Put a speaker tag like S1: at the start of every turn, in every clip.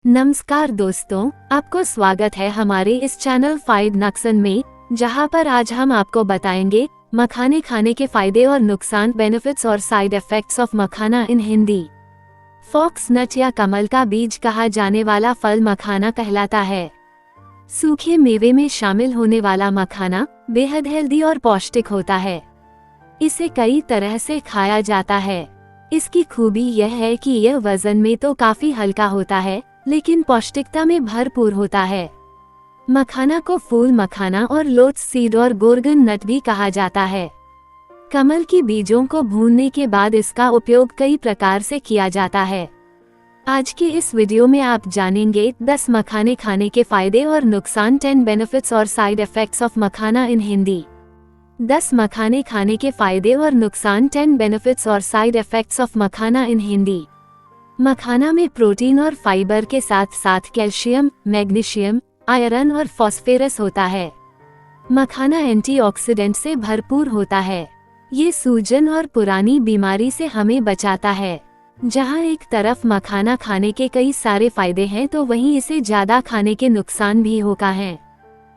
S1: नमस्कार दोस्तों, आपको स्वागत है हमारे इस चैनल 5 नक्सन में, जहां पर आज हम आपको बताएंगे मखाने खाने के फायदे और नुकसान, बेनिफिट्स और side effects of makhana in Hindi. Fox nut या कमल का बीज कहा जाने वाला फल मखाना कहलाता है। सूखे मेवे में शामिल होने वाला मखाना बेहद हेल्दी और पौष्टिक होता है। इसे कई तरह से खाया जाता है। इसकी खूबी यह है कि यह वजन में तो काफी हल्का होता है, लेकिन पौष्टिकता में भरपूर होता है। मखाना को फूल मखाना और लोटस सीड और गोर्गन नट भी कहा जाता है। कमल की बीजों को भूनने के बाद इसका उपयोग कई प्रकार से किया जाता है। आज के इस वीडियो में आप जानेंगे 10 मखाने खाने के फायदे और नुकसान, 10 बेनिफिट्स और side effects of makhana in Hindi. 10 मखाने खाने के फायदे और नुकसान, 10 बेनिफिट्स और side effects of makhana in Hindi. मखाना में प्रोटीन और फाइबर के साथ साथ कैल्शियम, मैग्नीशियम, आयरन और फॉस्फेरस होता है। मखाना एंटीऑक्सीडेंट से भरपूर होता है। ये सूजन और पुरानी बीमारी से हमें बचाता है। जहां एक तरफ मखाना खाने के कई सारे फायदे हैं, तो वहीं इसे ज्यादा खाने के नुकसान भी होता है।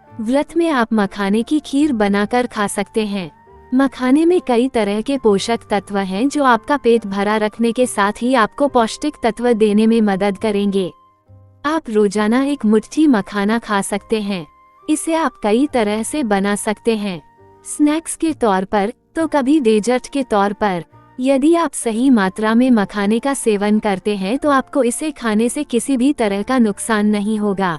S1: व्रत में आप मखाने की खीर बनाकर खा सकते हैं। मखाने में कई तरह के पोषक तत्व हैं जो आपका पेट भरा रखने के साथ ही आपको पौष्टिक तत्व देने में मदद करेंगे। आप रोजाना एक मुट्ठी मखाना खा सकते हैं। इसे आप कई तरह से बना सकते हैं, स्नैक्स के तौर पर तो कभी डेजर्ट के तौर पर। यदि आप सही मात्रा में मखाने का सेवन करते हैं तो आपको इसे खाने से किसी भी तरह का नुकसान नहीं होगा।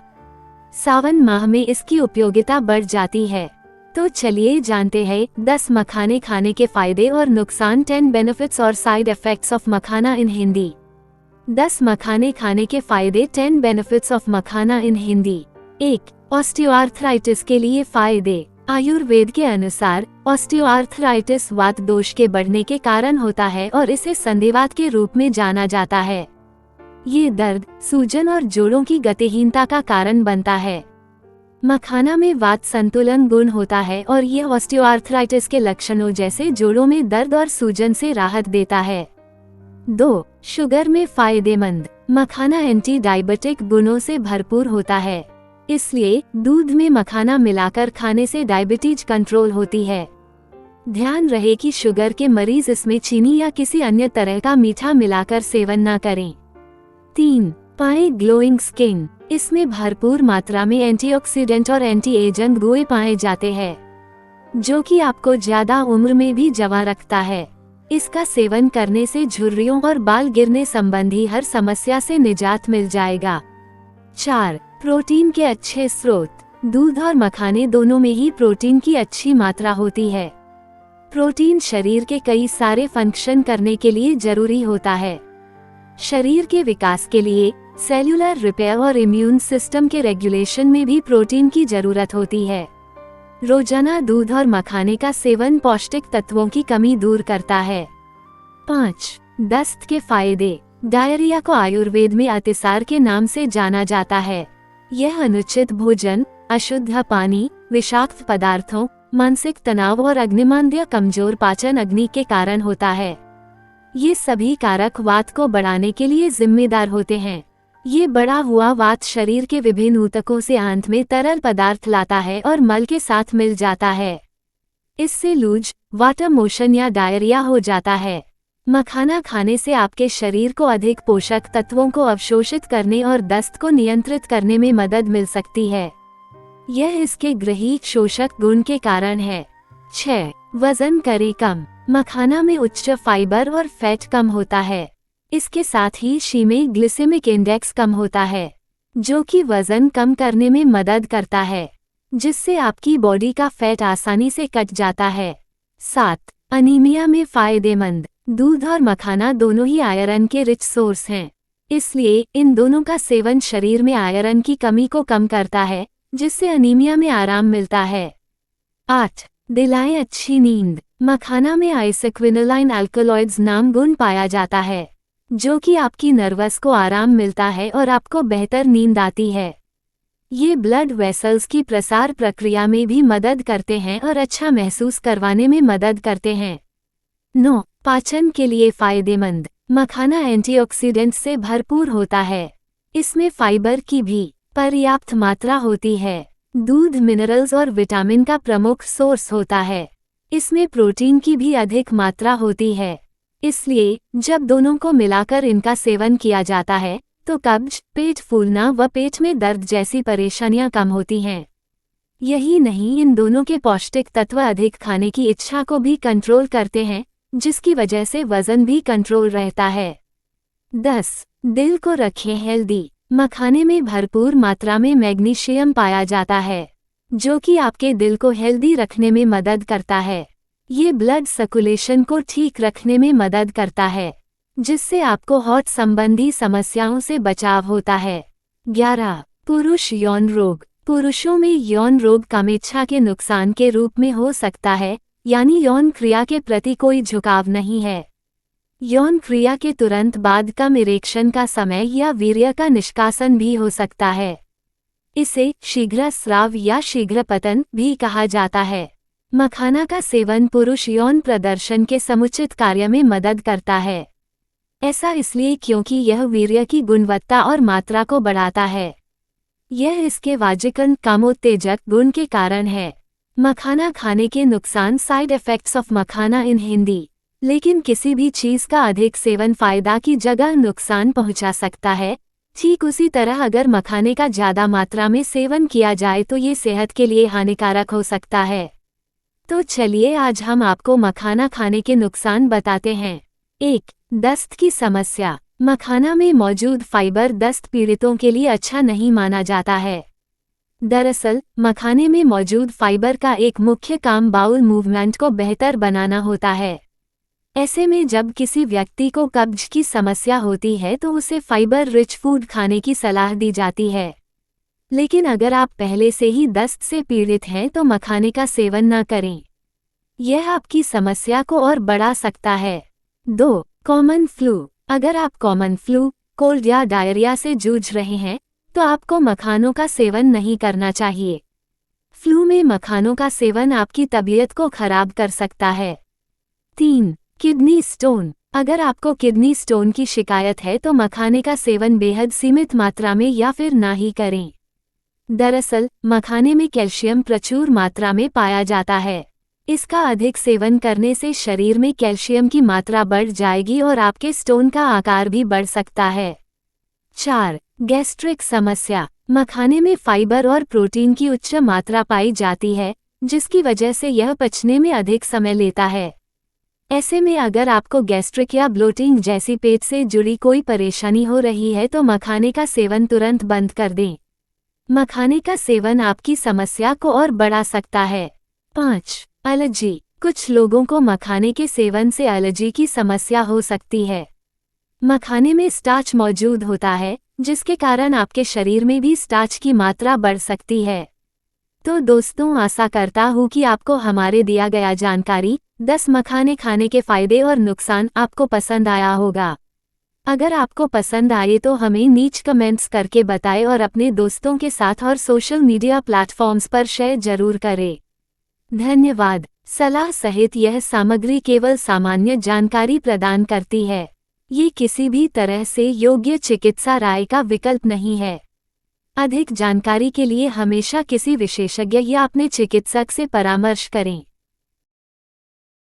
S1: सावन माह में इसकी उपयोगिता बढ़ जाती है। तो चलिए जानते हैं 10 मखाने खाने के फायदे और नुकसान, 10 बेनिफिट्स और side effects of makhana in Hindi. 10 मखाने खाने के फायदे, 10 benefits of makhana in Hindi. 1. Osteoarthritis के लिए फायदे। आयुर्वेद के अनुसार ऑस्टियोआर्थराइटिस वात दोष के बढ़ने के कारण होता है और इसे संधिवात के रूप में जाना जाता है। ये दर्द, सूजन और जोड़ों की गतिहीनता का कारण बनता है। मखाना में वात संतुलन गुण होता है और ये ऑस्टियोआर्थराइटिस के लक्षणों जैसे जोड़ों में दर्द और सूजन से राहत देता है। 2. शुगर में फायदेमंद। मखाना एंटी डायबिटिक गुणों से भरपूर होता है, इसलिए दूध में मखाना मिलाकर खाने से डायबिटीज कंट्रोल होती है। ध्यान रहे कि शुगर के मरीज इसमें चीनी या किसी अन्य तरह का मीठा मिलाकर सेवन न करें। 3. पाए ग्लोइंग स्किन। इसमें भरपूर मात्रा में एंटीऑक्सीडेंट और एंटी एजिंग गुण पाए जाते हैं, जो कि आपको ज्यादा उम्र में भी जवान रखता है। इसका सेवन करने से झुर्रियों और बाल गिरने संबंधी हर समस्या से निजात मिल जाएगा। 4. प्रोटीन के अच्छे स्रोत। दूध और मखाने दोनों में ही प्रोटीन की अच्छी मात्रा होती है। प्रोटीन शरीर के कई सारे फंक्शन करने के लिए जरूरी होता है। शरीर के विकास के लिए, सेल्यूलर रिपेयर और इम्यून सिस्टम के रेगुलेशन में भी प्रोटीन की जरूरत होती है। रोजाना दूध और मखाने का सेवन पौष्टिक तत्वों की कमी दूर करता है। 5. दस्त के फायदे। डायरिया को आयुर्वेद में अतिसार के नाम से जाना जाता है। यह अनुचित भोजन, अशुद्ध पानी, विषाक्त पदार्थों, मानसिक तनाव और अग्निमांद्य कमजोर पाचन अग्नि के कारण होता है। ये सभी कारक वात को बढ़ाने के लिए जिम्मेदार होते हैं। ये बढ़ा हुआ वात शरीर के विभिन्न ऊतकों से आंत में तरल पदार्थ लाता है और मल के साथ मिल जाता है। इससे लूज, वाटर मोशन या डायरिया हो जाता है। मखाना खाने से आपके शरीर को अधिक पोषक तत्वों को अवशोषित करने और दस्त को नियंत्रित करने में मदद मिल सकती है। यह इसके ग्रहीक शोषक गुण के कारण है। 6. वजन करे कम। मखाना में उच्च फाइबर और फैट कम होता है। इसके साथ ही शी में ग्लिसेमिक इंडेक्स कम होता है, जो कि वजन कम करने में मदद करता है, जिससे आपकी बॉडी का फैट आसानी से कट जाता है। 7. अनीमिया में फायदेमंद। दूध और मखाना दोनों ही आयरन के रिच सोर्स हैं, इसलिए इन दोनों का सेवन शरीर में आयरन की कमी को कम करता है, जिससे अनीमिया में आराम मिलता है। 8. दिलाए अच्छी नींद। मखाना में आइसोक्विनोलाइन अल्कलॉइड्स नाम गुण पाया जाता है, जो कि आपकी नर्वस को आराम मिलता है और आपको बेहतर नींद आती है। ये ब्लड वेसल्स की प्रसार प्रक्रिया में भी मदद करते हैं और अच्छा महसूस करवाने में मदद करते हैं। 9. पाचन के लिए फायदेमंद। मखाना एंटीऑक्सीडेंट से भरपूर होता है, इसमें फाइबर की भी पर्याप्त मात्रा होती है। दूध मिनरल्स और विटामिन का प्रमुख सोर्स होता है। इसमें प्रोटीन की भी अधिक मात्रा होती है। इसलिए जब दोनों को मिलाकर इनका सेवन किया जाता है तो कब्ज, पेट फूलना व पेट में दर्द जैसी परेशानियां कम होती हैं। यही नहीं, इन दोनों के पौष्टिक तत्व अधिक खाने की इच्छा को भी कंट्रोल करते हैं, जिसकी वजह से वजन भी कंट्रोल रहता है। 10. दिल को रखें हेल्दी। मखाने में भरपूर मात्रा में मैग्नीशियम पाया जाता है, जो कि आपके दिल को हेल्दी रखने में मदद करता है। ये ब्लड सर्कुलेशन को ठीक रखने में मदद करता है, जिससे आपको हार्ट संबंधी समस्याओं से बचाव होता है। 11. पुरुष यौन रोग। पुरुषों में यौन रोग कामेच्छा के नुकसान के रूप में हो सकता है, यानी यौन क्रिया के प्रति कोई झुकाव नहीं है। यौन क्रिया के तुरंत बाद कम इरेक्शन का समय या वीर्य का निष्कासन भी हो सकता है। इसे शीघ्र स्राव या शीघ्र पतन भी कहा जाता है। मखाना का सेवन पुरुष यौन प्रदर्शन के समुचित कार्य में मदद करता है। ऐसा इसलिए क्योंकि यह वीर्य की गुणवत्ता और मात्रा को बढ़ाता है। यह इसके वाजिकन कामोत्तेजक गुण के कारण है। मखाना खाने के नुकसान। Side effects of makhana in Hindi. लेकिन किसी भी चीज का अधिक सेवन फायदा की जगह नुकसान पहुंचा सकता है। ठीक उसी तरह अगर मखाने का ज्यादा मात्रा में सेवन किया जाए तो ये सेहत के लिए हानिकारक हो सकता है। तो चलिए आज हम आपको मखाना खाने के नुकसान बताते हैं। 1. दस्त की समस्या। मखाना में मौजूद फाइबर दस्त पीड़ितों के लिए अच्छा नहीं माना जाता है। दरअसल मखाने में मौजूद फाइबर का एक मुख्य काम बाउल मूवमेंट को बेहतर बनाना होता है। ऐसे में जब किसी व्यक्ति को कब्ज की समस्या होती है तो उसे फाइबर रिच फूड खाने की सलाह दी जाती है। लेकिन अगर आप पहले से ही दस्त से पीड़ित हैं तो मखाने का सेवन न करें। यह आपकी समस्या को और बढ़ा सकता है। 2. Common flu. अगर आप कॉमन फ्लू, कोल्ड या डायरिया से जूझ रहे हैं तो आपको मखानों का सेवन नहीं करना चाहिए। फ्लू में मखानों का सेवन आपकी तबीयत को खराब कर सकता है। 3. Kidney stone. अगर आपको किडनी स्टोन की शिकायत है तो मखाने का सेवन बेहद सीमित मात्रा में या फिर ना ही करें। दरअसल मखाने में कैल्शियम प्रचुर मात्रा में पाया जाता है। इसका अधिक सेवन करने से शरीर में कैल्शियम की मात्रा बढ़ जाएगी और आपके स्टोन का आकार भी बढ़ सकता है। 4. गैस्ट्रिक समस्या। मखाने में फाइबर और प्रोटीन की उच्च मात्रा पाई जाती है, जिसकी वजह से यह पचने में अधिक समय लेता है। ऐसे में अगर आपको गैस्ट्रिक या ब्लोटिंग जैसी पेट से जुड़ी कोई परेशानी हो रही है तो मखाने का सेवन तुरंत बंद कर दें। मखाने का सेवन आपकी समस्या को और बढ़ा सकता है। 5. एलर्जी। कुछ लोगों को मखाने के सेवन से एलर्जी की समस्या हो सकती है। मखाने में स्टार्च मौजूद होता है, जिसके कारण आपके शरीर में भी स्टार्च की मात्रा बढ़ सकती है। तो दोस्तों, आशा करता हूँ कि आपको हमारे दिया गया जानकारी 10 मखाने खाने के फायदे और नुकसान आपको पसंद आया होगा। अगर आपको पसंद आए तो हमें नीचे कमेंट्स करके बताएं और अपने दोस्तों के साथ और सोशल मीडिया प्लेटफॉर्म्स पर शेयर जरूर करें। धन्यवाद। सलाह सहित यह सामग्री केवल सामान्य जानकारी प्रदान करती है। ये किसी भी तरह से योग्य चिकित्सा राय का विकल्प नहीं है। अधिक जानकारी के लिए हमेशा किसी विशेषज्ञ या अपने चिकित्सक से परामर्श करें।